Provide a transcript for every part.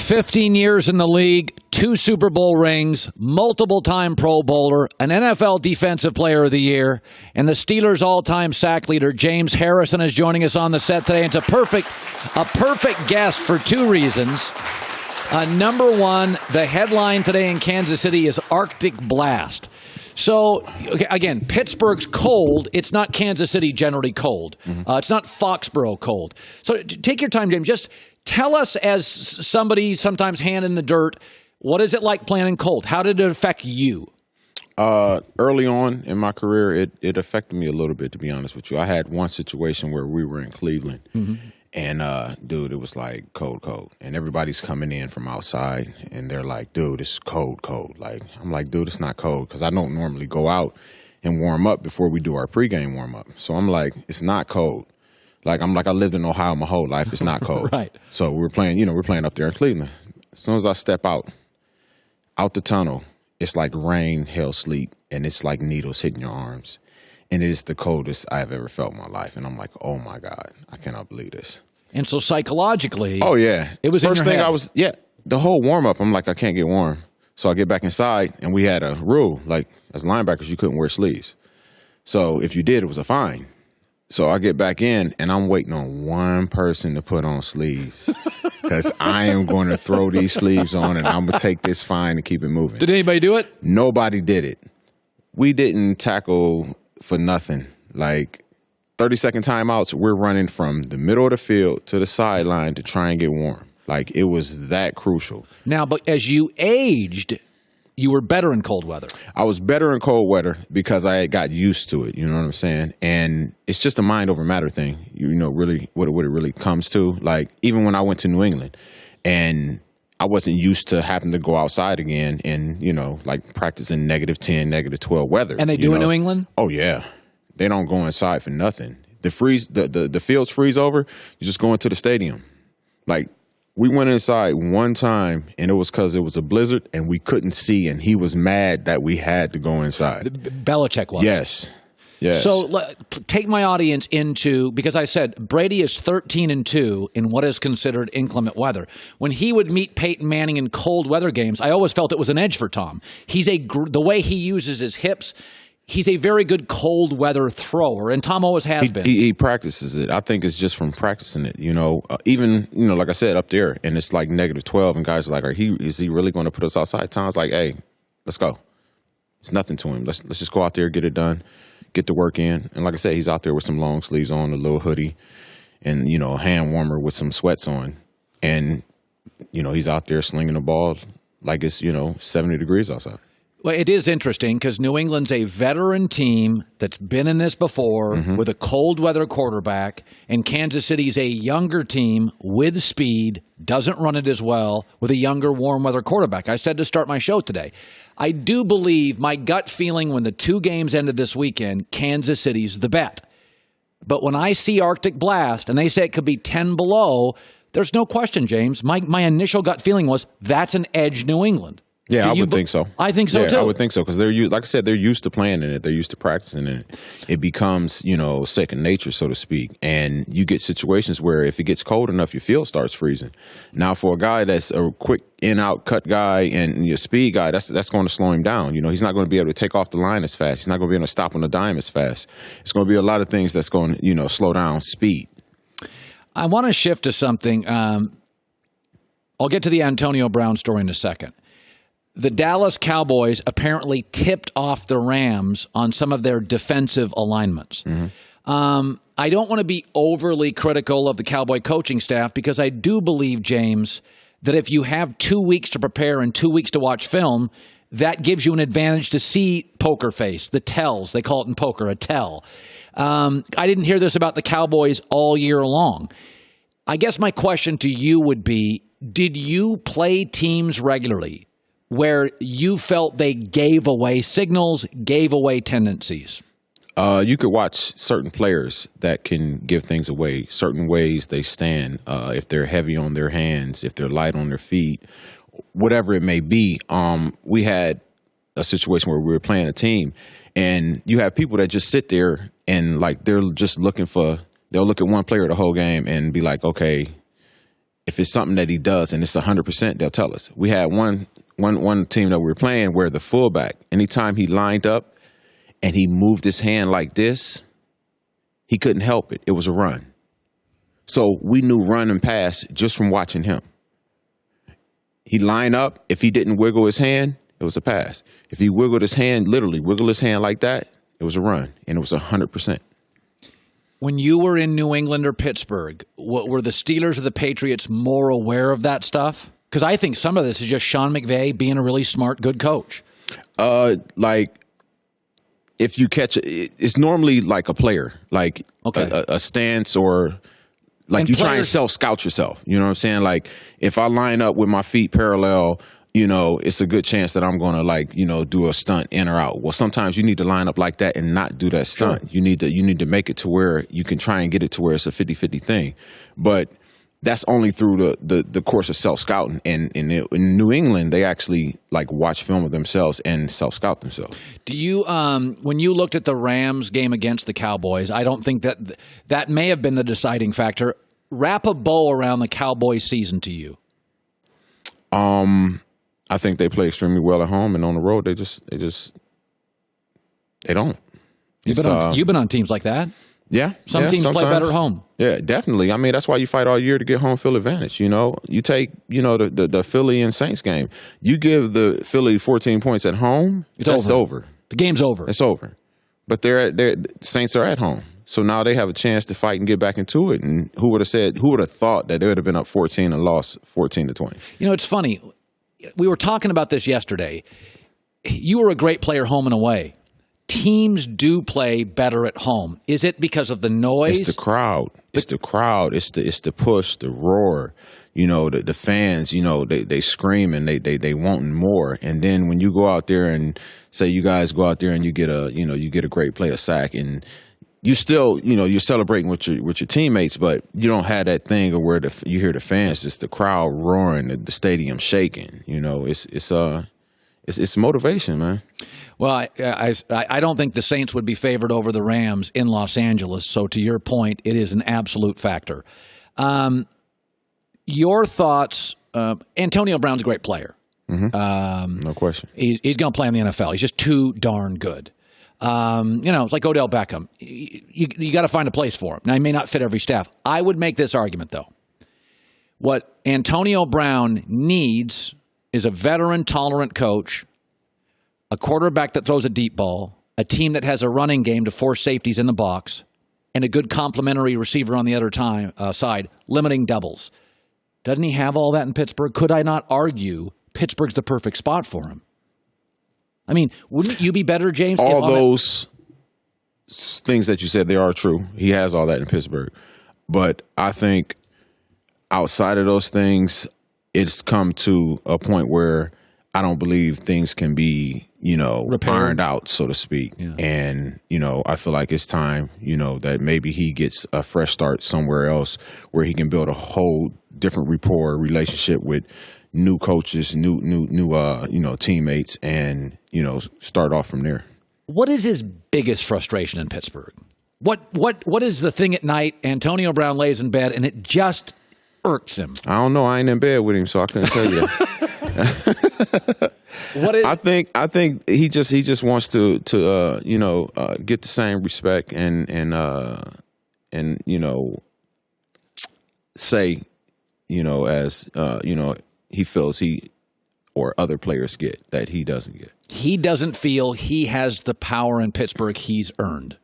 15 years in the league, 2 Super Bowl rings, multiple-time Pro Bowler, an NFL Defensive Player of the Year, and the Steelers' all-time sack leader, James Harrison, is joining us on the set today. It's a perfect guest for 2 reasons. Number one, the headline today in Kansas City is Arctic Blast. So, okay, again, Pittsburgh's cold. It's not Kansas City generally cold. It's not Foxborough cold. So take your time, James. Just tell us, as somebody sometimes hand in the dirt, what is it like playing in cold? How did it affect you? Early on in my career, it affected me a little bit, to be honest with you. I had one situation where we were in Cleveland, and, dude, it was like cold. And everybody's coming in from outside, and they're like, dude, it's cold. Like, I'm like, dude, it's not cold, because I don't normally go out and warm up before we do our pregame warm-up. So I'm like, it's not cold. Like, I lived in Ohio my whole life. It's not cold. Right. So we're playing up there in Cleveland. As soon as I step out the tunnel, it's like rain, hail, sleet, and it's like needles hitting your arms. And it is the coldest I've ever felt in my life. And I'm like, oh, my God, I cannot believe this. And so psychologically, oh, yeah. It was First in your thing head. The whole warm-up, I'm like, I can't get warm. So I get back inside, and we had a rule, like, as linebackers, you couldn't wear sleeves. So if you did, it was a fine. So I get back in, and I'm waiting on one person to put on sleeves, because I am going to throw these sleeves on, and I'm going to take this fine and keep it moving. Did anybody do it? Nobody did it. We didn't tackle for nothing. Like, 30-second timeouts, we're running from the middle of the field to the sideline to try and get warm. Like, it was that crucial. Now, but as you aged, you were better in cold weather. I was better in cold weather because I got used to it, you know what I'm saying? And it's just a mind over matter thing, you know, really what it really comes to. Like, even when I went to New England and I wasn't used to having to go outside again and, you know, like practicing -10, -12 weather. And they do in New England? Oh, yeah. They don't go inside for nothing. The fields freeze over, you just go into the stadium. Like, we went inside one time, and it was because it was a blizzard, and we couldn't see, and he was mad that we had to go inside. Belichick was. Yes. So take my audience into, because I said Brady is 13-2 in what is considered inclement weather. When he would meet Peyton Manning in cold weather games, I always felt it was an edge for Tom. The way he uses his hips, he's a very good cold weather thrower, and Tom always has been. He practices it. I think it's just from practicing it, you know. Even, you know, like I said, up there, and it's like -12, and guys are like, is he really going to put us outside? Tom's like, hey, let's go. It's nothing to him. Let's just go out there, get it done, get the work in. And like I said, he's out there with some long sleeves on, a little hoodie, and, you know, a hand warmer with some sweats on. And, you know, he's out there slinging the ball like it's, you know, 70 degrees outside. Well, it is interesting because New England's a veteran team that's been in this before with a cold weather quarterback, and Kansas City's a younger team with speed, doesn't run it as well, with a younger warm weather quarterback. I said to start my show today, I do believe, my gut feeling when the 2 games ended this weekend, Kansas City's the bet. But when I see Arctic Blast and they say it could be 10 below, there's no question, James. My initial gut feeling was that's an edge New England. Yeah, I would think so. I think so, too. I would think so, because they're used, like I said, they're used to playing in it. They're used to practicing in it. It becomes, you know, second nature, so to speak. And you get situations where if it gets cold enough, your field starts freezing. Now, for a guy that's a quick in-out cut guy and your speed guy, that's going to slow him down. You know, he's not going to be able to take off the line as fast. He's not going to be able to stop on the dime as fast. It's going to be a lot of things that's going to, you know, slow down speed. I want to shift to something. I'll get to the Antonio Brown story in a second. The Dallas Cowboys apparently tipped off the Rams on some of their defensive alignments. I don't want to be overly critical of the Cowboy coaching staff because I do believe, James, that if you have 2 weeks to prepare and 2 weeks to watch film, that gives you an advantage to see poker face, the tells. They call it in poker a tell. I didn't hear this about the Cowboys all year long. I guess my question to you would be, did you play teams regularly where you felt they gave away signals, gave away tendencies? You could watch certain players that can give things away, certain ways they stand, if they're heavy on their hands, if they're light on their feet, whatever it may be. We had a situation where we were playing a team, and you have people that just sit there and, like, they're just they'll look at one player the whole game and be like, okay, if it's something that he does and it's 100%, they'll tell us. We had one team that we were playing where the fullback, anytime he lined up and he moved his hand like this, he couldn't help it. It was a run. So we knew run and pass just from watching him. He'd line up. If he didn't wiggle his hand, it was a pass. If he wiggled his hand, literally wiggled his hand like that, it was a run, and it was 100%. When you were in New England or Pittsburgh, were the Steelers or the Patriots more aware of that stuff? Because I think some of this is just Sean McVay being a really smart, good coach. Like, if you catch it, it's normally like a player, like a stance or like and you try and self-scout yourself. You know what I'm saying? Like, if I line up with my feet parallel, you know, it's a good chance that I'm going to, like, you know, do a stunt in or out. Well, sometimes you need to line up like that and not do that stunt. Sure. You need to make it to where you can try and get it to where it's a 50-50 thing. But that's only through the course of self-scouting. And in New England, they actually, like, watch film of themselves and self-scout themselves. Do you, when you looked at the Rams game against the Cowboys, I don't think that may have been the deciding factor. Wrap a bow around the Cowboys season to you. I think they play extremely well at home, and on the road, they don't. You've been on teams like that. Yeah. Some teams play better at home. Yeah, definitely. I mean, that's why you fight all year to get home field advantage. You know, you take, you know, the Philly and Saints game. You give the Philly 14 points at home, it's over. The game's over. It's over. But the Saints are at home. So now they have a chance to fight and get back into it. And who would have thought that they would have been up 14 and lost 14-20? You know, it's funny. We were talking about this yesterday. You were a great player home and away. Teams do play better at home. Is it because of the noise? It's the crowd. It's the crowd. It's the push, the roar. You know, the fans, you know, they scream and they wanting more. And then when you go out there and say you guys go out there and you get a great play, a sack, and you still, you know, you're celebrating with your teammates, but you don't have that thing of where you hear the fans, just the crowd roaring, the stadium shaking. You know, it's motivation, man. Well, I don't think the Saints would be favored over the Rams in Los Angeles. So to your point, it is an absolute factor. Your thoughts? Antonio Brown's a great player. Mm-hmm. No question. He's going to play in the NFL. He's just too darn good. You know, it's like Odell Beckham. You got to find a place for him. Now, he may not fit every staff. I would make this argument, though. What Antonio Brown needs is a veteran, tolerant coach, a quarterback that throws a deep ball, a team that has a running game to force safeties in the box, and a good complementary receiver on the other side, limiting doubles. Doesn't he have all that in Pittsburgh? Could I not argue Pittsburgh's the perfect spot for him? I mean, wouldn't you be better, James? All those things that you said, they are true. He has all that in Pittsburgh. But I think outside of those things, it's come to a point where I don't believe things can be, you know, ironed out, so to speak. Yeah. And, you know, I feel like it's time, you know, that maybe he gets a fresh start somewhere else where he can build a whole different rapport relationship with new coaches, new you know, teammates, and, you know, start off from there. What is his biggest frustration in Pittsburgh? What is the thing at night Antonio Brown lays in bed and it just irks him? I don't know. I ain't in bed with him, so I couldn't tell you. I think he just wants to you know, get the same respect and you know, say, you know, as you know, he feels he or other players get that he doesn't get. He doesn't feel he has the power in Pittsburgh he's earned.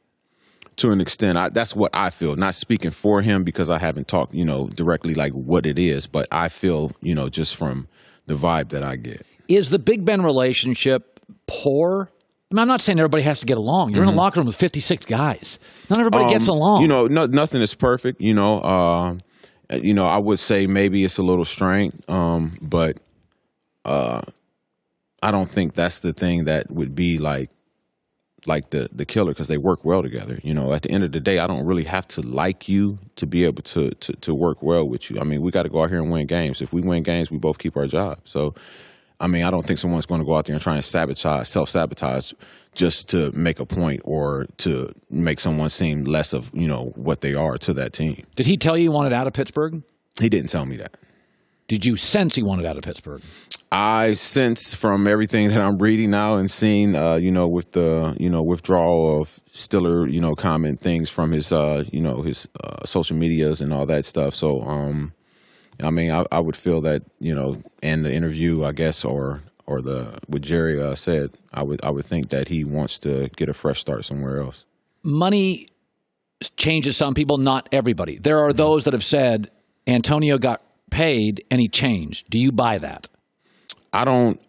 To an extent, that's what I feel. Not speaking for him because I haven't talked, you know, directly like what it is, but I feel, you know, just from the vibe that I get. Is the Big Ben relationship poor? I mean, I'm not saying everybody has to get along. You're in a locker room with 56 guys. Not everybody gets along. You know, nothing is perfect. You know, I would say maybe it's a little strained, but I don't think that's the thing that would be like the killer, because they work well together. You know, at the end of the day, I don't really have to like you to be able to work well with you. I mean, we got to go out here and win games. If we win games, we both keep our job. So, I mean, I don't think someone's going to go out there and try and self-sabotage just to make a point or to make someone seem less of, you know, what they are to that team. Did he tell you he wanted out of Pittsburgh? He didn't tell me that. Did you sense he wanted out of Pittsburgh? I sense from everything that I'm reading now and seeing, with the, withdrawal of Stiller, comment things from his, his social medias and all that stuff. So, I would feel that, and the interview, I guess, or what Jerry said, I would think that he wants to get a fresh start somewhere else. Money changes some people, not everybody. There are those that have said Antonio got paid and he changed. Do you buy that? I don't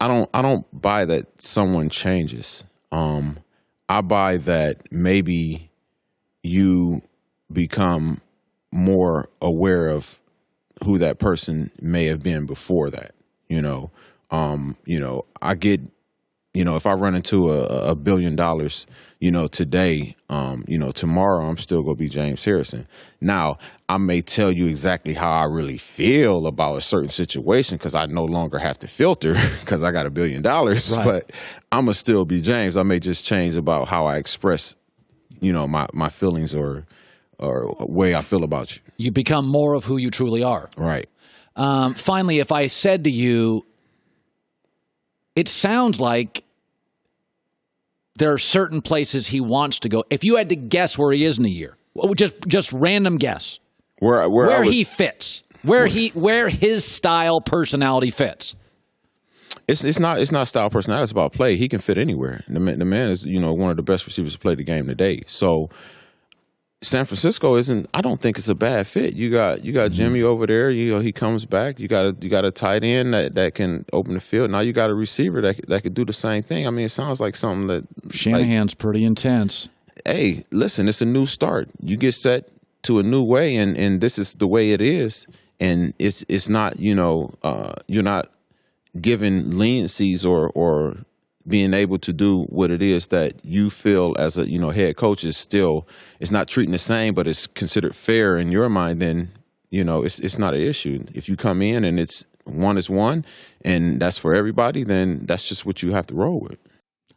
buy that someone changes. I buy that maybe you become more aware of who that person may have been before that. I get, if I run into a $1 billion, today, tomorrow I'm still going to be James Harrison. Now, I may tell you exactly how I really feel about a certain situation because I no longer have to filter because I got $1 billion, right. But I'm going to still be James. I may just change about how I express, my feelings or way I feel about you. You become more of who you truly are. Right. Finally, if I said to you, it sounds like there are certain places he wants to go. If you had to guess where he is in a year, just random guess, where he fits, where his style personality fits. It's not style personality. It's about play. He can fit anywhere. The man is one of the best receivers to play the game today. So San Francisco I don't think it's a bad fit. You got Jimmy over there. He comes back. You got a tight end that can open the field. Now you got a receiver that could do the same thing. I mean, it sounds like something that Shanahan's pretty intense. Hey, listen, it's a new start. You get set to a new way, and this is the way it is. And it's not you're not given leniencies or being able to do what it is that you feel as a head coach is still, it's not treating the same, but it's considered fair in your mind, then it's not an issue. If you come in and it's one is one and that's for everybody, then that's just what you have to roll with.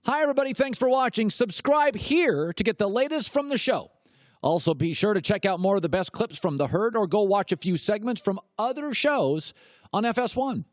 Hi everybody, thanks for watching. Subscribe here to get the latest from the show. Also be sure to check out more of the best clips from The Herd or go watch a few segments from other shows on FS1.